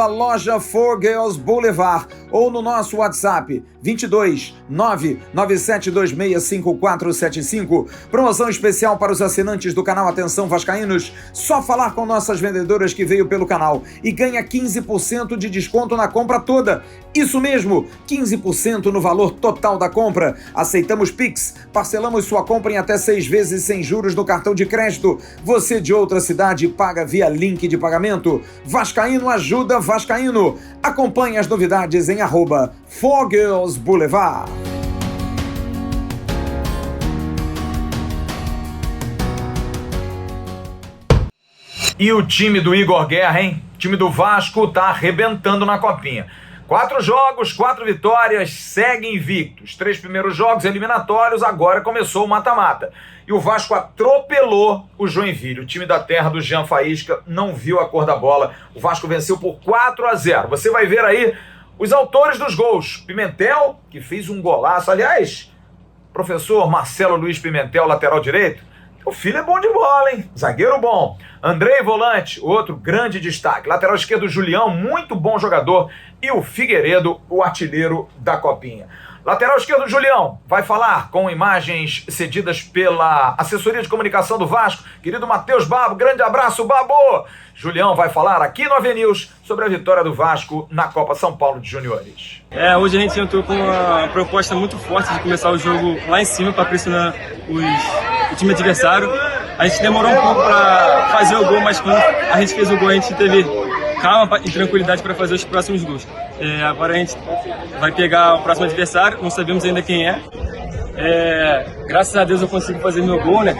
Speaker 5: @loja 4Girls Boulevard, ou no nosso WhatsApp, 22 997265475. Promoção especial para os assinantes do canal Atenção Vascaínos. Só falar com nossas vendedoras que veio pelo canal e ganha 15% de desconto na compra toda. Isso mesmo, 15% no valor total da compra. Aceitamos Pix, parcelamos sua compra em até 6 vezes sem juros no cartão de crédito. Você de outra cidade paga via link de pagamento. Vascaíno ajuda Vascaíno. Acompanhe as novidades em @4Girls Boulevard.
Speaker 1: E o time do Igor Guerra, hein? O time do Vasco tá arrebentando na copinha. 4 jogos, 4 vitórias, segue invicto. Os 3 primeiros jogos eliminatórios, agora começou o mata-mata. E o Vasco atropelou o Joinville. O time da terra do Jean Faísca não viu a cor da bola. O Vasco venceu por 4-0. Você vai ver aí os autores dos gols. Pimentel, que fez um golaço. Aliás, professor Marcelo Luiz Pimentel, lateral direito. O filho é bom de bola, hein? Zagueiro bom. Andrei, volante, outro grande destaque. Lateral esquerdo, Julião, muito bom jogador. E o Figueiredo, o artilheiro da copinha. Lateral esquerdo, Julião, vai falar com imagens cedidas pela assessoria de comunicação do Vasco. Querido Matheus Babo, grande abraço, Babo! Julião vai falar aqui no AVNews sobre a vitória do Vasco na Copa São Paulo de Juniores.
Speaker 8: Hoje a gente entrou com uma proposta muito forte de começar o jogo lá em cima para pressionar o time adversário. A gente demorou um pouco para fazer o gol, mas quando a gente fez o gol a gente teve calma e tranquilidade para fazer os próximos gols. Agora a gente vai pegar o próximo adversário, não sabemos ainda quem é. Graças a Deus eu consigo fazer meu gol, né?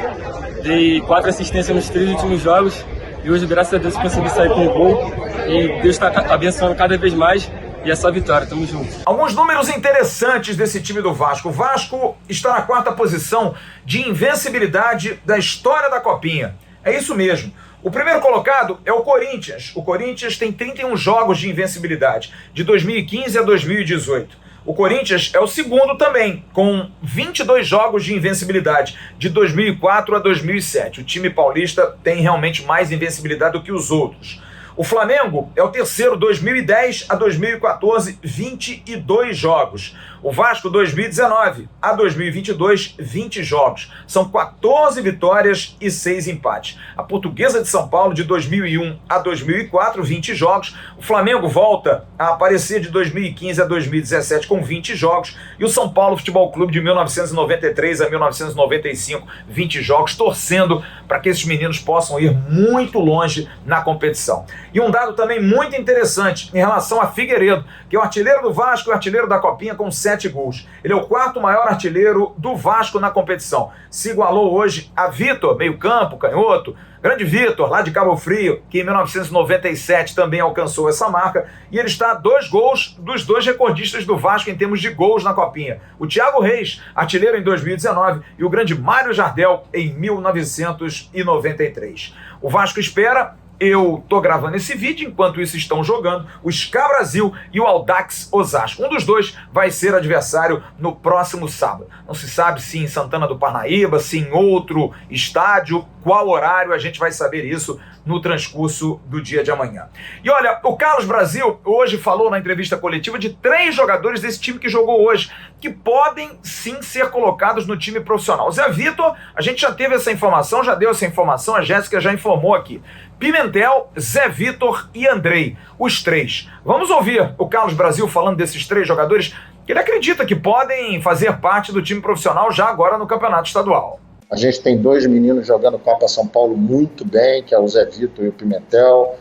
Speaker 8: Dei 4 assistências nos 3 últimos jogos e hoje, graças a Deus, eu consegui sair com o gol e Deus está abençoando cada vez mais. E essa vitória, tamo junto.
Speaker 1: Alguns números interessantes desse time do Vasco. O Vasco está na 4ª posição de invencibilidade da história da Copinha. É isso mesmo. O primeiro colocado é o Corinthians. O Corinthians tem 31 jogos de invencibilidade, de 2015 a 2018. O Corinthians é o segundo também, com 22 jogos de invencibilidade, de 2004 a 2007. O time paulista tem realmente mais invencibilidade do que os outros. O Flamengo é o terceiro, 2010 a 2014, 22 jogos. O Vasco, 2019 a 2022, 20 jogos. São 14 vitórias e 6 empates. A Portuguesa de São Paulo, de 2001 a 2004, 20 jogos. O Flamengo volta a aparecer de 2015 a 2017 com 20 jogos. E o São Paulo Futebol Clube, de 1993 a 1995, 20 jogos, torcendo para que esses meninos possam ir muito longe na competição. E um dado também muito interessante em relação a Figueiredo, que é o artilheiro do Vasco e o artilheiro da Copinha com 7 gols. Ele é o 4º maior artilheiro do Vasco na competição. Se igualou hoje a Vitor, meio campo, canhoto. Grande Vitor, lá de Cabo Frio, que em 1997 também alcançou essa marca. E ele está a 2 gols dos 2 recordistas do Vasco em termos de gols na Copinha. O Thiago Reis, artilheiro em 2019, e o grande Mário Jardel em 1993. O Vasco espera... Eu tô gravando esse vídeo, enquanto isso estão jogando o SCA Brasil e o Audax Osasco. Um dos dois vai ser adversário no próximo sábado. Não se sabe se em Santana do Parnaíba, se em outro estádio, qual horário, a gente vai saber isso no transcurso do dia de amanhã. E olha, o Carlos Brasil hoje falou na entrevista coletiva de 3 jogadores desse time que jogou hoje, que podem sim ser colocados no time profissional. O Zé Vitor, a gente já teve essa informação, já deu essa informação, a Jéssica já informou aqui. Pimentel, Zé Vitor e Andrei, os 3. Vamos ouvir o Carlos Brasil falando desses 3 jogadores que ele acredita que podem fazer parte do time profissional já agora no Campeonato Estadual.
Speaker 2: A gente tem 2 meninos jogando Copa São Paulo muito bem, que é o Zé Vitor e o Pimentel.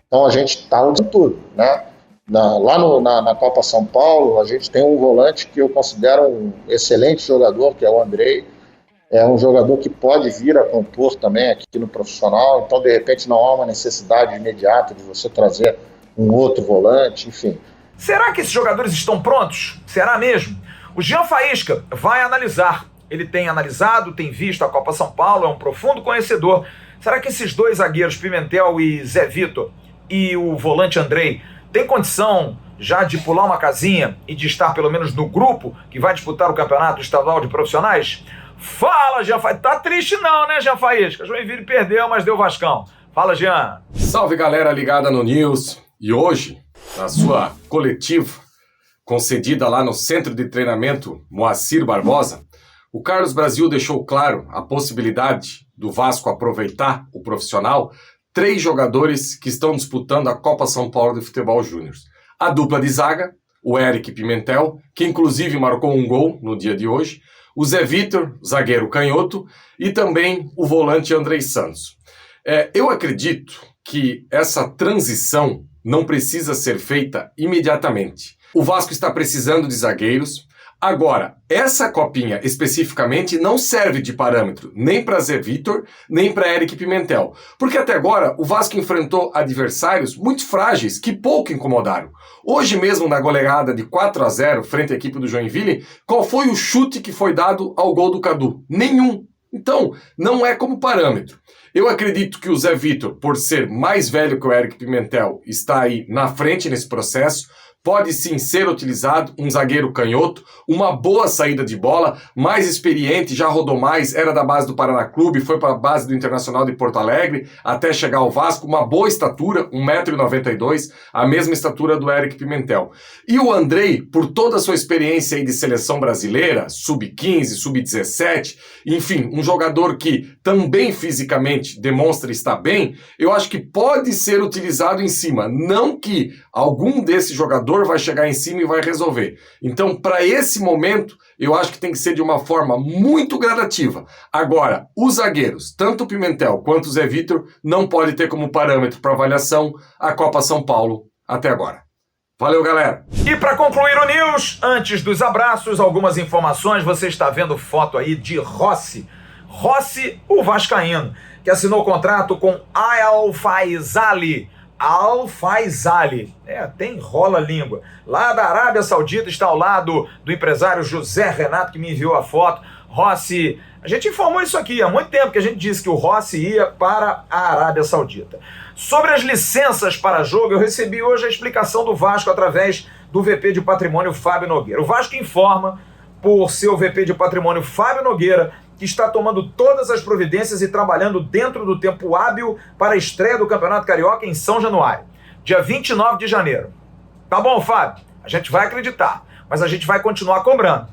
Speaker 2: Então a gente está usando tudo, né? Na Copa São Paulo, a gente tem um volante que eu considero um excelente jogador, que é o Andrei. É um jogador que pode vir a compor também aqui no profissional, então de repente não há uma necessidade imediata de você trazer um outro volante, enfim.
Speaker 1: Será que esses jogadores estão prontos? Será mesmo? O Jean Faísca vai analisar. Ele tem analisado, tem visto a Copa São Paulo, é um profundo conhecedor. Será que esses dois zagueiros, Pimentel e Zé Vitor, e o volante Andrei, têm condição já de pular uma casinha e de estar pelo menos no grupo que vai disputar o Campeonato Estadual de Profissionais? Fala, Jean Faísca. Tá triste não, né, Jean Faísca? Joinville perdeu, mas deu Vascão. Fala, Jean.
Speaker 9: Salve, galera ligada no News. E hoje, na sua coletiva, concedida lá no Centro de Treinamento Moacir Barbosa, o Carlos Brasil deixou claro a possibilidade do Vasco aproveitar o profissional 3 jogadores que estão disputando a Copa São Paulo de Futebol Júnior. A dupla de zaga, o Eric Pimentel, que inclusive marcou um gol no dia de hoje, o Zé Vitor, zagueiro canhoto, e também o volante Andrei Santos. Eu acredito que essa transição não precisa ser feita imediatamente. O Vasco está precisando de zagueiros. Agora, essa copinha especificamente não serve de parâmetro nem para Zé Vitor, nem para Eric Pimentel. Porque até agora o Vasco enfrentou adversários muito frágeis que pouco incomodaram. Hoje mesmo, na goleada de 4-0 frente à equipe do Joinville, qual foi o chute que foi dado ao gol do Cadu? Nenhum. Então, não é como parâmetro. Eu acredito que o Zé Vitor, por ser mais velho que o Eric Pimentel, está aí na frente nesse processo. Pode sim ser utilizado, um zagueiro canhoto, uma boa saída de bola, mais experiente, já rodou mais, era da base do Paraná Clube, foi para a base do Internacional de Porto Alegre, até chegar ao Vasco, uma boa estatura, 1,92 m, a mesma estatura do Eric Pimentel. E o Andrei, por toda a sua experiência aí de seleção brasileira, sub-15, sub-17, enfim, um jogador que também fisicamente demonstra estar bem, eu acho que pode ser utilizado em cima, não que algum desses jogadores vai chegar em cima e vai resolver. Então, para esse momento, eu acho que tem que ser de uma forma muito gradativa. Agora, os zagueiros, tanto o Pimentel quanto o Zé Vitor, não pode ter como parâmetro para avaliação a Copa São Paulo até agora. Valeu, galera!
Speaker 1: E para concluir o News, antes dos abraços, algumas informações. Você está vendo foto aí de Rossi. Rossi, o vascaíno, que assinou contrato com Al Faisali. Al Faisali, até enrola a língua, lá da Arábia Saudita, está ao lado do empresário José Renato, que me enviou a foto. Rossi, a gente informou isso aqui há muito tempo, que a gente disse que o Rossi ia para a Arábia Saudita. Sobre as licenças para jogo, eu recebi hoje a explicação do Vasco através do VP de Patrimônio Fábio Nogueira. O Vasco informa, por seu VP de Patrimônio Fábio Nogueira, que está tomando todas as providências e trabalhando dentro do tempo hábil para a estreia do Campeonato Carioca em São Januário, dia 29 de janeiro. Tá bom, Fábio? A gente vai acreditar, mas a gente vai continuar cobrando.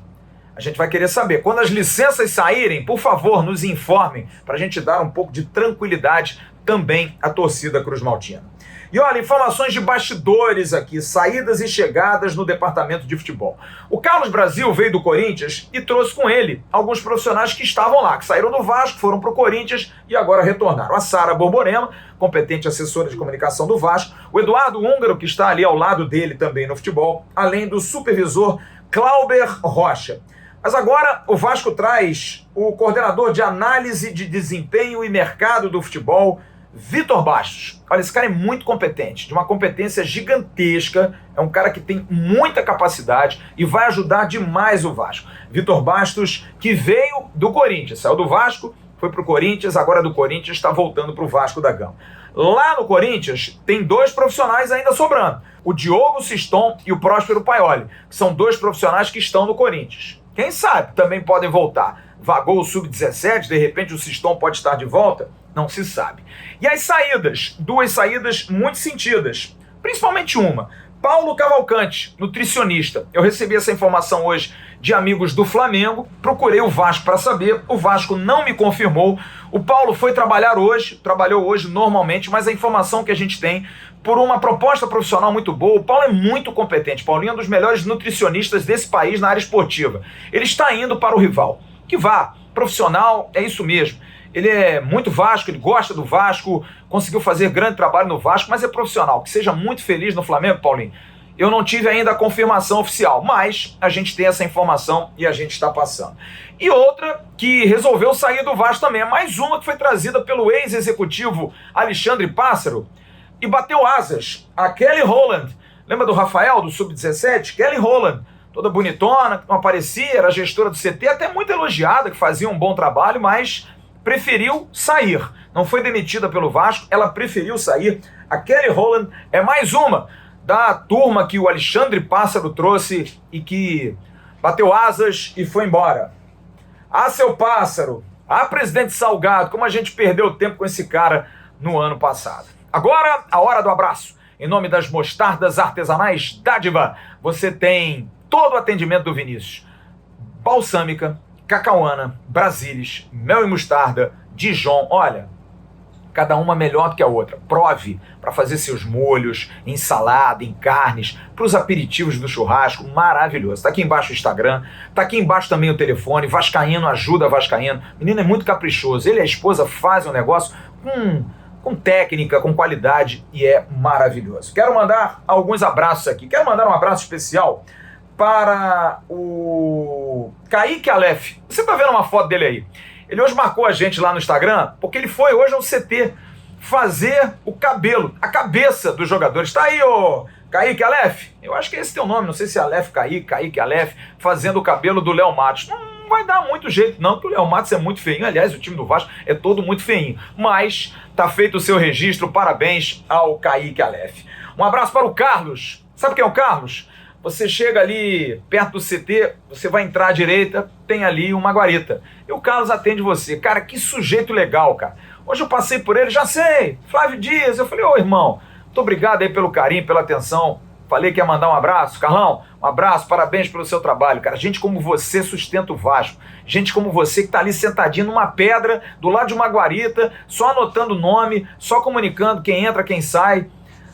Speaker 1: A gente vai querer saber. Quando as licenças saírem, por favor, nos informem, para a gente dar um pouco de tranquilidade também à torcida cruzmaltina. E olha, informações de bastidores aqui, saídas e chegadas no departamento de futebol. O Carlos Brasil veio do Corinthians e trouxe com ele alguns profissionais que estavam lá, que saíram do Vasco, foram para o Corinthians e agora retornaram. A Sara Borborema, competente assessora de comunicação do Vasco, o Eduardo Húngaro, que está ali ao lado dele também no futebol, além do supervisor Clauber Rocha. Mas agora o Vasco traz o coordenador de análise de desempenho e mercado do futebol, Vitor Bastos. Olha, esse cara é muito competente, de uma competência gigantesca, é um cara que tem muita capacidade e vai ajudar demais o Vasco. Vitor Bastos, que veio do Corinthians, saiu do Vasco, foi pro Corinthians, agora do Corinthians está voltando pro Vasco da Gama. Lá no Corinthians tem 2 profissionais ainda sobrando, o Diogo Siston e o Próspero Paioli, que são 2 profissionais que estão no Corinthians. Quem sabe também podem voltar. Vagou o Sub-17, de repente o Siston pode estar de volta, não se sabe. E as saídas, 2 saídas muito sentidas, principalmente uma. Paulo Cavalcante, nutricionista. Eu recebi essa informação hoje de amigos do Flamengo, procurei o Vasco para saber, o Vasco não me confirmou. O Paulo foi trabalhou hoje normalmente, mas a informação que a gente tem, por uma proposta profissional muito boa, o Paulo é muito competente. Paulinho é um dos melhores nutricionistas desse país na área esportiva. Ele está indo para o rival. Que vá, profissional, é isso mesmo. Ele é muito Vasco, ele gosta do Vasco, conseguiu fazer grande trabalho no Vasco, mas é profissional. Que seja muito feliz no Flamengo, Paulinho. eu não tive ainda a confirmação oficial, mas a gente tem essa informação e a gente está passando. E outra que resolveu sair do Vasco também, é mais uma que foi trazida pelo ex-executivo Alexandre Pássaro e bateu asas. A Kelly Holland, lembra do Rafael, do Sub-17? Kelly Holland, toda bonitona, que não aparecia, era gestora do CT, até muito elogiada, que fazia um bom trabalho, mas preferiu sair. Não foi demitida pelo Vasco, ela preferiu sair. A Kelly Holland é mais uma da turma que o Alexandre Pássaro trouxe e que bateu asas e foi embora. Ah, seu Pássaro, presidente Salgado, como a gente perdeu tempo com esse cara no ano passado. Agora, a hora do abraço. Em nome das mostardas artesanais Dádiva, você tem todo o atendimento do Vinícius. Balsâmica, cacauana, brasilis, mel e mostarda, Dijon, olha, cada uma melhor do que a outra. Prove para fazer seus molhos, em salada, em carnes, para os aperitivos do churrasco, maravilhoso. Está aqui embaixo o Instagram, está aqui embaixo também o telefone, Vascaíno ajuda Vascaíno. O menino é muito caprichoso, ele e a esposa fazem um negócio com técnica, com qualidade e é maravilhoso. Quero mandar alguns abraços aqui. Quero mandar um abraço especial para o Kaique Aleph. Você está vendo uma foto dele aí? Ele hoje marcou a gente lá no Instagram, porque ele foi hoje ao CT fazer o cabelo, a cabeça dos jogadores. Está aí, ô Kaique Aleph? Eu acho que é esse teu nome, não sei se é Aleph Kaique, Kaique Aleph, fazendo o cabelo do Léo Matos. Não vai dar muito jeito não, porque o Léo Matos é muito feinho. Aliás, o time do Vasco é todo muito feinho. Mas tá feito o seu registro, parabéns ao Kaique Aleph. Um abraço para o Carlos. Sabe quem é o Carlos? Você chega ali perto do CT, você vai entrar à direita, tem ali uma guarita. E o Carlos atende você. Cara, que sujeito legal, cara. Hoje eu passei por ele, já sei, Flávio Dias. Eu falei, ô irmão, muito obrigado aí pelo carinho, pela atenção. Falei que ia mandar um abraço. Carlão, um abraço, parabéns pelo seu trabalho, cara. Gente como você sustenta o Vasco. Gente como você que tá ali sentadinho numa pedra, do lado de uma guarita, só anotando o nome, só comunicando quem entra, quem sai.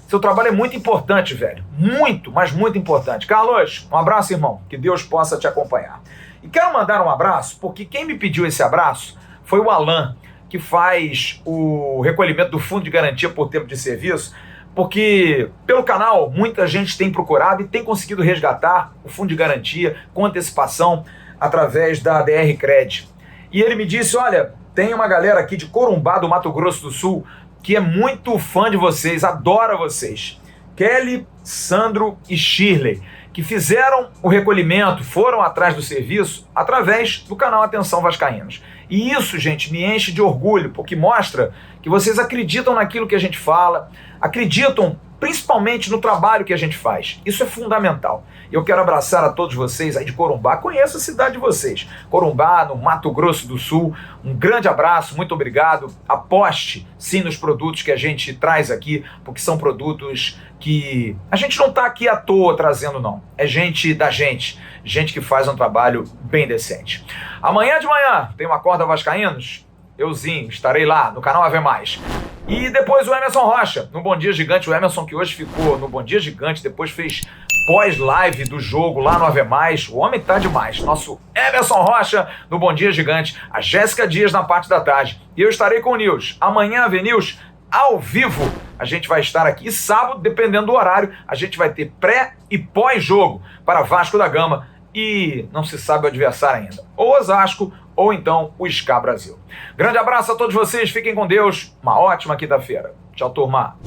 Speaker 1: Seu trabalho é muito importante, velho. Muito, mas muito importante. Carlos, um abraço, irmão. Que Deus possa te acompanhar. E quero mandar um abraço, porque quem me pediu esse abraço foi o Alan, que faz o recolhimento do Fundo de Garantia por Tempo de Serviço, porque pelo canal muita gente tem procurado e tem conseguido resgatar o Fundo de Garantia com antecipação através da DR Cred. E ele me disse, olha, tem uma galera aqui de Corumbá, do Mato Grosso do Sul, que é muito fã de vocês, adora vocês. Kelly, Sandro e Shirley, que fizeram o recolhimento, foram atrás do serviço através do canal Atenção Vascaínos. E isso, gente, me enche de orgulho, porque mostra que vocês acreditam naquilo que a gente fala, acreditam principalmente no trabalho que a gente faz. Isso é fundamental. Eu quero abraçar a todos vocês aí de Corumbá. Conheço a cidade de vocês. Corumbá, no Mato Grosso do Sul. Um grande abraço, muito obrigado. Aposte, sim, nos produtos que a gente traz aqui, porque são produtos que a gente não está aqui à toa trazendo, não. É gente da gente. Gente que faz um trabalho bem decente. Amanhã de manhã tem uma Acorda Vascaínos. Euzinho, estarei lá no canal Ave Mais. E depois o Emerson Rocha, no Bom Dia Gigante. O Emerson que hoje ficou no Bom Dia Gigante, depois fez pós-live do jogo lá no Ave Mais. O homem tá demais. Nosso Emerson Rocha no Bom Dia Gigante. A Jéssica Dias na parte da tarde. E eu estarei com o News. Amanhã, Ave News, ao vivo. A gente vai estar aqui. E sábado, dependendo do horário, a gente vai ter pré e pós-jogo para Vasco da Gama. E não se sabe o adversário ainda. Ou Osasco, ou então o SCA Brasil. Grande abraço a todos vocês, fiquem com Deus, uma ótima quinta-feira. Tchau, turma.